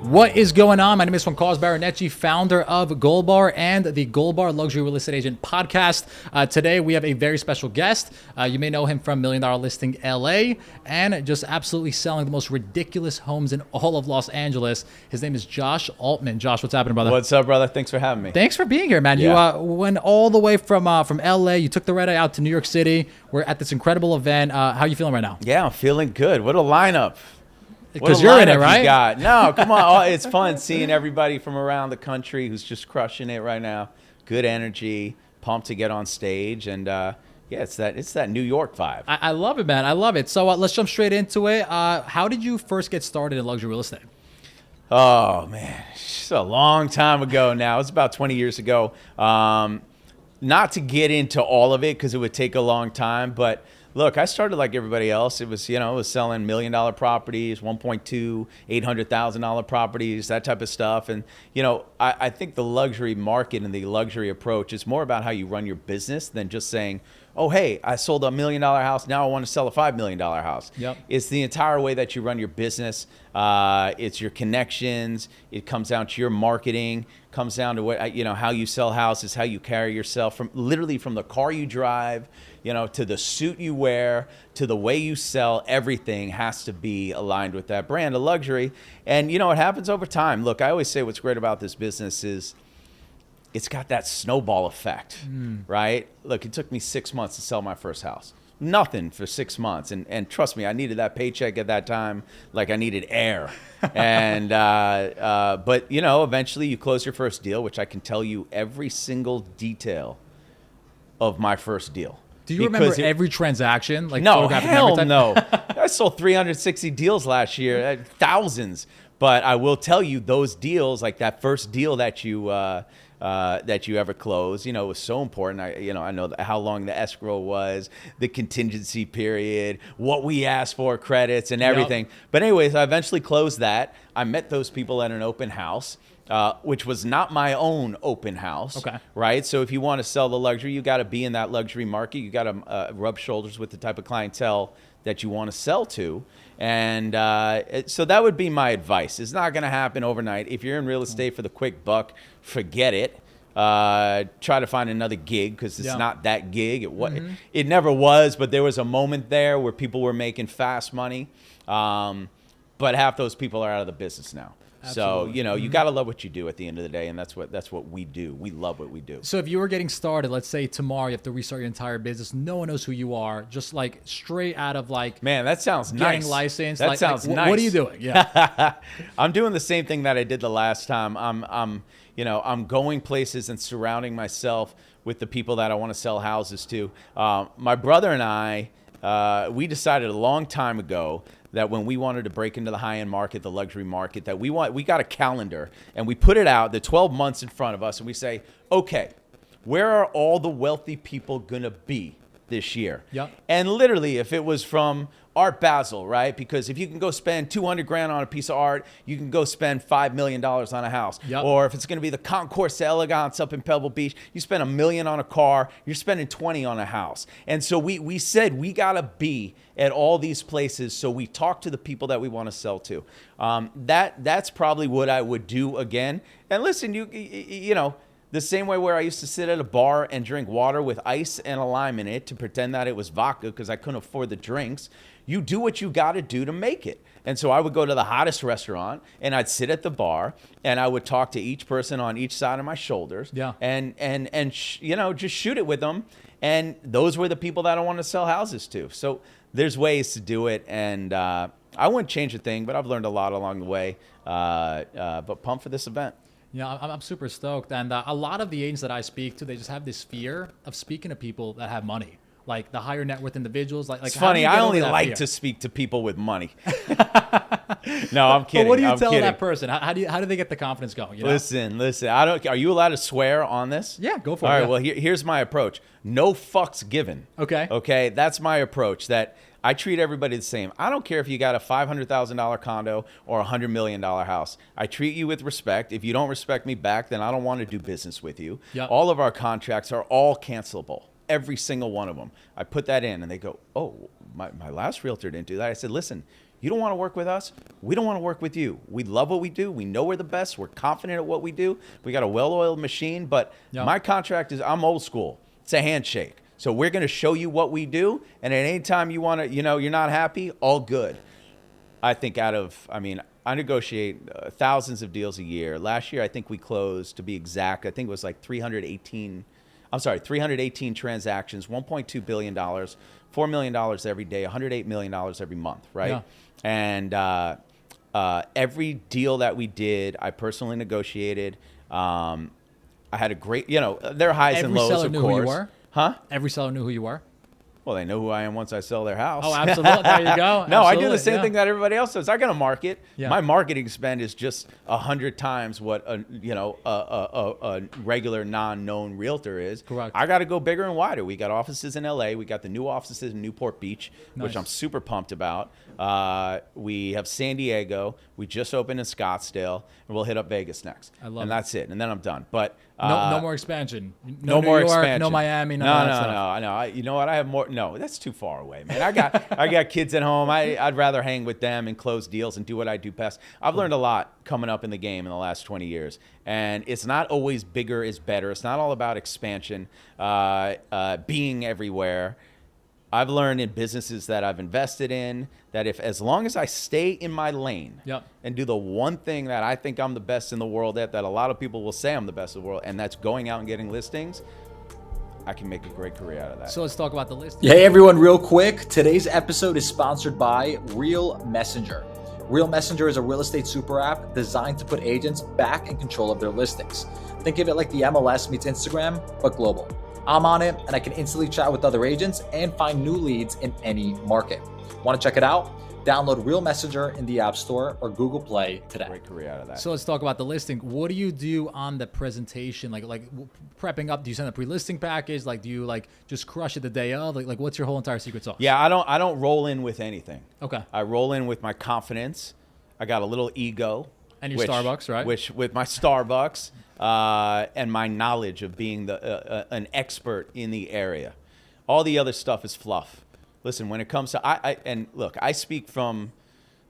What is going on? My name is Juan Baronecci, founder of Goldbar and the Goldbar Luxury Real Estate Agent Podcast. Today, we have a very special guest. You may know him from $1 Million Listing LA and just absolutely selling the most ridiculous homes in all of Los Angeles. His name is Josh Altman. Josh, what's happening, brother? What's up, brother? Thanks for having me. Thanks for being here, man. Yeah. You went all the way from LA. You took the red eye out to New York City. We're at this incredible event. How are you feeling right now? Yeah, I'm feeling good. What a lineup. Because you're in it, right? You got. No, come on. Oh, it's fun seeing everybody from around the country who's just crushing it right now. Good energy, pumped to get on stage, and yeah, it's that New York vibe. I love it, man. I love it. So let's jump straight into it. How did you first get started in luxury real estate? Oh man, it's a long time ago now. It's about 20 years ago. Not to get into all of it because it would take a long time, but look, I started like everybody else. It was selling $1 million properties, 1.2, $800,000 properties, that type of stuff. And, I think the luxury market and the luxury approach is more about how you run your business than just saying, oh, hey, I sold $1 million house. Now I want to sell a $5 million house. Yep. It's the entire way that you run your business. It's your connections. It comes down to your marketing, comes down to what, how you sell houses, how you carry yourself from the car you drive, to the suit you wear, to the way you sell. Everything has to be aligned with that brand of luxury. And, it happens over time. Look, I always say what's great about this business is it's got that snowball effect, right? Look, it took me 6 months to sell my first house. Nothing for 6 months. And trust me, I needed that paycheck at that time like I needed air. And but, eventually you close your first deal, which I can tell you every single detail of my first deal. Do you remember every transaction? Like no, hell no. I sold 360 deals last year, thousands. But I will tell you those deals, like that first deal that you ever closed, was so important. I know how long the escrow was, the contingency period, what we asked for, credits and everything. Yep. But anyways, I eventually closed that. I met those people at an open house. Which was not my own open house, okay. Right? So if you want to sell the luxury, you got to be in that luxury market. You got to rub shoulders with the type of clientele that you want to sell to. And so that would be my advice. It's not going to happen overnight. If you're in real estate for the quick buck, forget it. Try to find another gig because it's not that gig. It never was, but there was a moment there where people were making fast money. But half those people are out of the business now. Absolutely. So, you got to love what you do at the end of the day. And that's what we do. We love what we do. So if you were getting started, let's say tomorrow, you have to restart your entire business. No one knows who you are. Just like straight out of like, man, that sounds getting nice. Licensed. That sounds nice. What are you doing? Yeah. I'm doing the same thing that I did the last time. I'm going places and surrounding myself with the people that I want to sell houses to. My brother and I, we decided a long time ago that when we wanted to break into the high-end market, the luxury market, that we got a calendar and we put it out, the 12 months in front of us, and we say, okay, where are all the wealthy people gonna be this year? Yep. And literally, if it was from Art Basel, right? Because if you can go spend $200,000 on a piece of art, you can go spend $5 million on a house. Yep. Or if it's going to be the Concourse Elegance up in Pebble Beach, you spend $1 million on a car, you're spending 20 on a house. And so we said we got to be at all these places. So we talk to the people that we want to sell to. That's probably what I would do again. And listen, you know, the same way where I used to sit at a bar and drink water with ice and a lime in it to pretend that it was vodka because I couldn't afford the drinks. You do what you got to do to make it. And so I would go to the hottest restaurant and I'd sit at the bar and I would talk to each person on each side of my shoulders. Yeah. And just shoot it with them. And those were the people that I want to sell houses to. So there's ways to do it. And I wouldn't change a thing, but I've learned a lot along the way. But pumped for this event. Yeah, I'm super stoked. And a lot of the agents that I speak to, they just have this fear of speaking to people that have money. Like the higher net worth individuals. Like it's funny. I only like to speak to people with money. No, I'm kidding. But what do you tell that person? How do they get the confidence going? You know? Listen. Are you allowed to swear on this? Yeah, go for it. All right. Yeah. Well, here's my approach. No fucks given. Okay. That's my approach. That I treat everybody the same. I don't care if you got a $500,000 condo or a $100 million house. I treat you with respect. If you don't respect me back, then I don't want to do business with you. Yep. All of our contracts are all cancelable. Every single one of them. I put that in and they go, oh, my last realtor didn't do that. I said, listen, You don't want to work with us? We don't want to work with you. We love what we do. We know we're the best. We're confident at what we do. We got a well-oiled machine, but my contract is, I'm old school. It's a handshake. So we're going to show you what we do. And at any time you want to, you're not happy, all good. I think I negotiate thousands of deals a year. Last year, I think we closed, to be exact, I think it was like 318 transactions, $1.2 billion, $4 million every day, $108 million every month, right? Yeah. And every deal that we did, I personally negotiated. I had a great, there are highs and lows, of course. Every seller knew who you were? Huh? Every seller knew who you were? Well, they know who I am once I sell their house. Oh, absolutely. There you go. No, absolutely. I do the same thing that everybody else does. I got a market. Yeah. My marketing spend is just 100 times what a regular non-known realtor is. Correct. I got to go bigger and wider. We got offices in LA. We got the new offices in Newport Beach, which Nice. I'm super pumped about. We have San Diego. We just opened in Scottsdale, and we'll hit up Vegas next. I love and it. that's it. And then I'm done. But no more expansion. No New more York, expansion. No Miami. No. You know what? I have more. No, that's too far away, man. I got kids at home. I'd rather hang with them and close deals and do what I do best. I've learned a lot coming up in the game in the last 20 years, and it's not always bigger is better. It's not all about expansion, being everywhere. I've learned in businesses that I've invested in that as long as I stay in my lane and do the one thing that I think I'm the best in the world at, that a lot of people will say I'm the best in the world, and that's going out and getting listings, I can make a great career out of that. So let's talk about the listing. Hey everyone, real quick. Today's episode is sponsored by Real Messenger. Real Messenger is a real estate super app designed to put agents back in control of their listings. Think of it like the MLS meets Instagram, but global. I'm on it, and I can instantly chat with other agents and find new leads in any market. Want to check it out? Download Real Messenger in the App Store or Google Play today. Great career out of that. So let's talk about the listing. What do you do on the presentation? Like prepping up? Do you send a pre-listing package? Like, do you just crush it the day of? Like what's your whole entire secret sauce? Yeah, I don't roll in with anything. Okay. I roll in with my confidence. I got a little ego. And your Starbucks, right? Which with my Starbucks and my knowledge of being an expert in the area. All the other stuff is fluff. Listen, when it comes to I speak from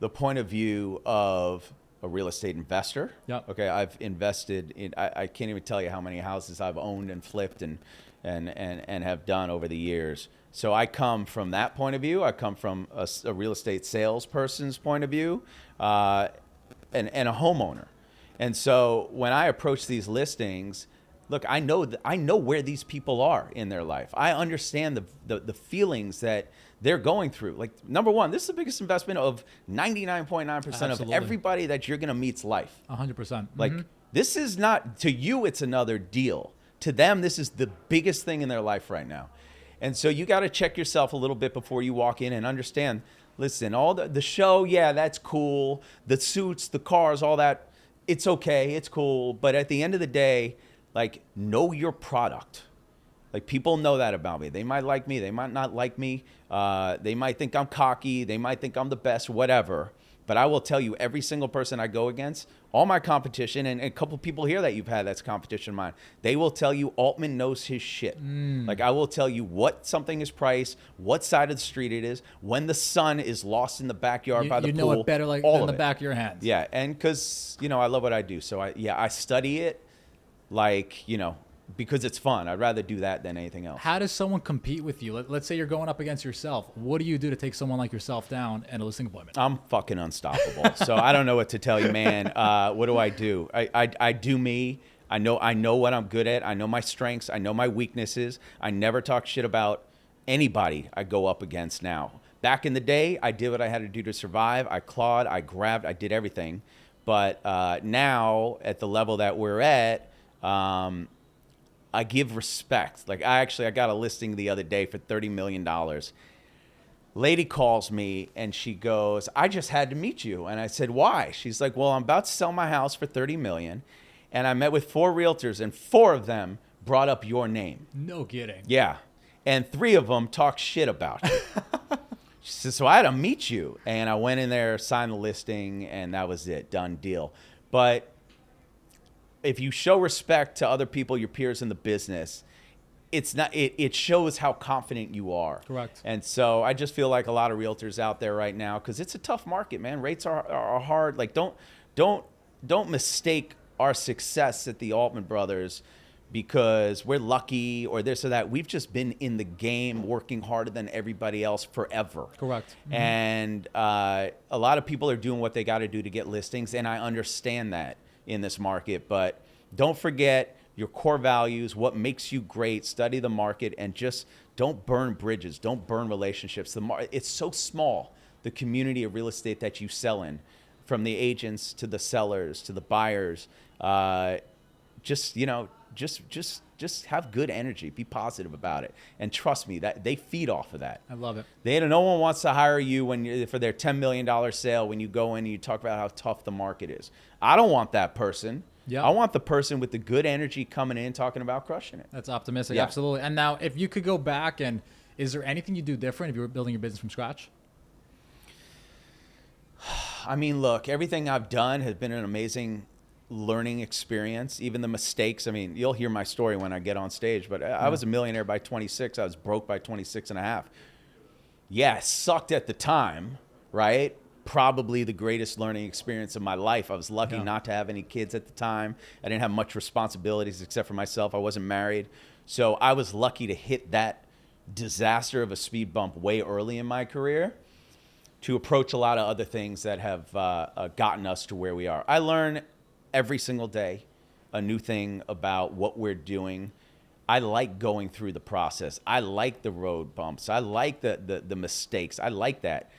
the point of view of a real estate investor. Yep. Okay, I've invested in. I can't even tell you how many houses I've owned and flipped and have done over the years. So I come from that point of view. I come from a real estate salesperson's point of view, and a homeowner. And so when I approach these listings, look, I know where these people are in their life. I understand the feelings that they're going through. Like, number one, this is the biggest investment of 99.9% of everybody that you're going to meet's life. 100%. Like, this is not, to you, it's another deal. To them, this is the biggest thing in their life right now. And so you got to check yourself a little bit before you walk in and understand, listen, all the show, yeah, that's cool. The suits, the cars, all that, it's okay, it's cool. But at the end of the day, know your product. People know that about me. They might like me. They might not like me. They might think I'm cocky. They might think I'm the best, whatever. But I will tell you, every single person I go against, all my competition, and a couple people here that you've had that's competition of mine, they will tell you Altman knows his shit. I will tell you what something is priced, what side of the street it is, when the sun is lost in the backyard by the pool. You know it better than the back of your hands. Yeah, and because, I love what I do. So, I study it because it's fun. I'd rather do that than anything else. How does someone compete with you? Let's say you're going up against yourself. What do you do to take someone like yourself down at a listing appointment? I'm fucking unstoppable. So I don't know what to tell you, man. What do? I do me. I know what I'm good at. I know my strengths. I know my weaknesses. I never talk shit about anybody I go up against now. Back in the day, I did what I had to do to survive. I clawed, I grabbed, I did everything. But now, at the level that we're at, I give respect. I got a listing the other day for $30 million. Lady calls me and she goes, I just had to meet you. And I said, why? She's like, well, I'm about to sell my house for $30 million. And I met with 4 realtors and 4 of them brought up your name. No kidding. Yeah. And 3 of them talked shit about you. She said, so I had to meet you. And I went in there, signed the listing, and that was it. Done deal. But if you show respect to other people, your peers in the business, it's not, it shows how confident you are. Correct. And so I just feel like a lot of realtors out there right now, because it's a tough market, man. Rates are hard. Like, don't mistake our success at the Altman Brothers because we're lucky or this or that. We've just been in the game working harder than everybody else forever. Correct. And a lot of people are doing what they got to do to get listings, and I understand that in this market. But don't forget your core values, what makes you great, study the market, and just don't burn bridges, don't burn relationships. It's so small, the community of real estate that you sell in, from the agents to the sellers to the buyers. Just have good energy, be positive about it, and trust me, that they feed off of that. I love it. No one wants to hire you for their $10 million sale when you go in and you talk about how tough the market is. I don't want that person. Yeah. I want the person with the good energy coming in talking about crushing it. That's optimistic. Yeah. Absolutely. And now, if you could go back, and is there anything you do different if you were building your business from scratch? I mean, look, everything I've done has been an amazing learning experience. Even the mistakes. I mean, you'll hear my story when I get on stage, but I was a millionaire by 26. I was broke by 26 and a half. Yeah, it sucked at the time, right? Probably the greatest learning experience of my life. I was lucky not to have any kids at the time. I didn't have much responsibilities except for myself. I wasn't married. So I was lucky to hit that disaster of a speed bump way early in my career to approach a lot of other things that have gotten us to where we are. I learn every single day a new thing about what we're doing. I like going through the process. I like the road bumps. I like the mistakes. I like that.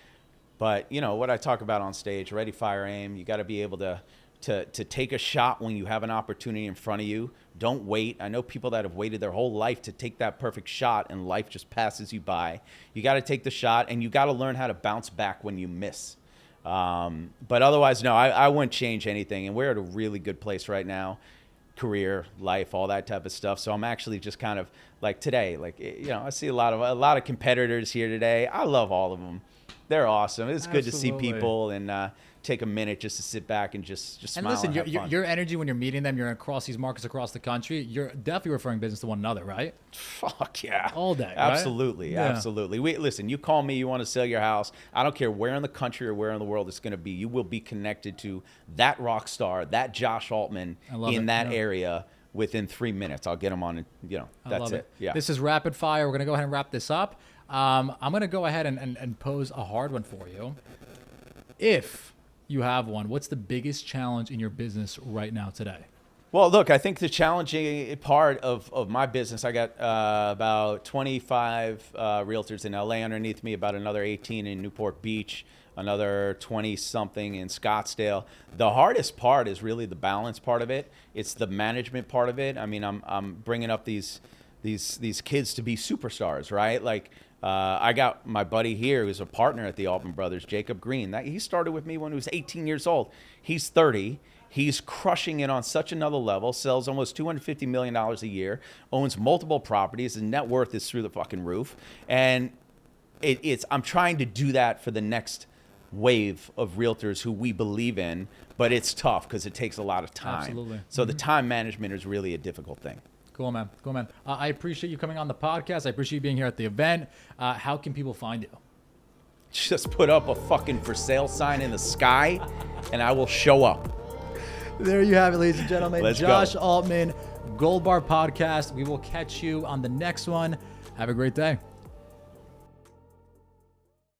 But, you know, what I talk about on stage, ready, fire, aim, you got to be able to take a shot when you have an opportunity in front of you. Don't wait. I know people that have waited their whole life to take that perfect shot, and life just passes you by. You got to take the shot, and you got to learn how to bounce back when you miss. But otherwise, no, I wouldn't change anything. And we're at a really good place right now, career, life, all that type of stuff. So I'm actually just kind of like today, like, you know, I see a lot of competitors here today. I love all of them. They're awesome. It's good to see people and take a minute just to sit back and just smile. And listen, and have fun. your energy when you're meeting them, you're across these markets across the country, you're definitely referring business to one another, right? Fuck yeah. All day, right? Absolutely, Yeah. absolutely. Listen, you call me, you want to sell your house. I don't care where in the country or where in the world it's going to be. You will be connected to that rock star, that Josh Altman in that area within 3 minutes. I'll get him on, and, you know, that's it. Yeah. This is rapid fire. We're going to go ahead and wrap this up. I'm going to go ahead and pose a hard one for you. If you have one, what's the biggest challenge in your business right now today? Well, look, I think the challenging part of my business, I got about 25 realtors in LA underneath me, about another 18 in Newport Beach, another 20-something in Scottsdale. The hardest part is really the balance part of it. It's the management part of it. I mean, I'm bringing up these kids to be superstars, right? Like, I got my buddy here who's a partner at the Altman Brothers, Jacob Green. He started with me when he was 18 years old. He's 30. He's crushing it on such another level, sells almost $250 million a year, owns multiple properties. His net worth is through the fucking roof. And I'm trying to do that for the next wave of realtors who we believe in, but it's tough because it takes a lot of time. Absolutely. So the time management is really a difficult thing. Cool, man. Cool, man. I appreciate you coming on the podcast. I appreciate you being here at the event. How can people find you? Just put up a fucking for sale sign in the sky, and I will show up. There you have it, ladies and gentlemen. Let's Josh go. Altman, Goldbar Podcast. We will catch you on the next one. Have a great day.